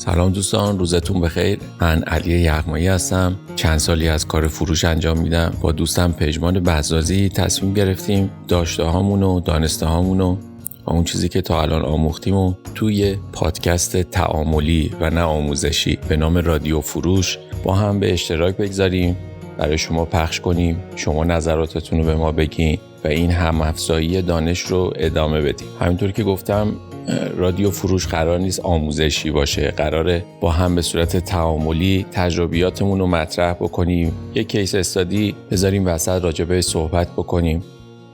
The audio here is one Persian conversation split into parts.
سلام دوستان، روزتون بخیر. من علی یغمایی هستم. چند سالی از کار فروش انجام میدم. با دوستم پژمان بزازی تصمیم گرفتیم داشته هامون و دانسته هامون و اون چیزی که تا الان آموختیم و توی پادکست تعاملی و نه آموزشی به نام رادیو فروش با هم به اشتراک بگذاریم، برای شما پخش کنیم، شما نظراتتون رو به ما بگین و این هم افزایی دانش رو ادامه بدیم. همینطور که گفتم رادیو فروش قرار نیست آموزشی باشه، قراره با هم به صورت تعاملی تجربیاتمون رو مطرح بکنیم، یک کیس استادی بذاریم وسط راجع بهش صحبت بکنیم،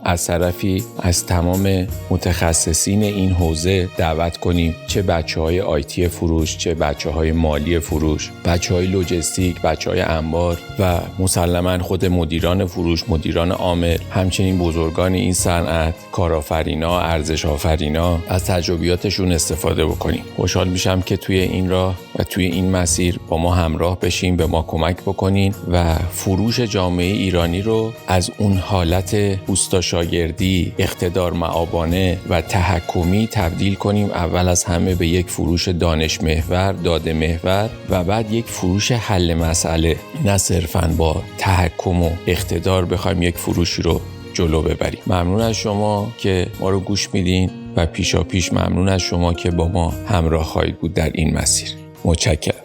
از طرفی از تمام متخصصین این حوزه دعوت کنیم، چه بچه‌های آیتی فروش، چه بچه‌های مالی فروش، بچه‌های لوجستیک، بچه‌های انبار و مسلماً خود مدیران فروش، مدیران عامل، همچنین بزرگان این صنعت، کارآفرینا، ارزش آفرینا، از تجربیاتشون استفاده بکنیم. خوشحال میشم که توی این راه و توی این مسیر با ما همراه بشین، به ما کمک بکنین و فروش جامعه ایرانی رو از اون حالت اوستا شاگردی، اقتدار مآبانه و تحکمی تبدیل کنیم اول از همه به یک فروش دانش محور، داده محور و بعد یک فروش حل مسئله، نه صرفاً با تحکم و اقتدار بخوایم یک فروشی رو جلو ببریم. ممنون از شما که ما رو گوش میدین و پیشا پیش ممنون از شما که با ما همراه خواهید بود در این مسیر. متشکرم.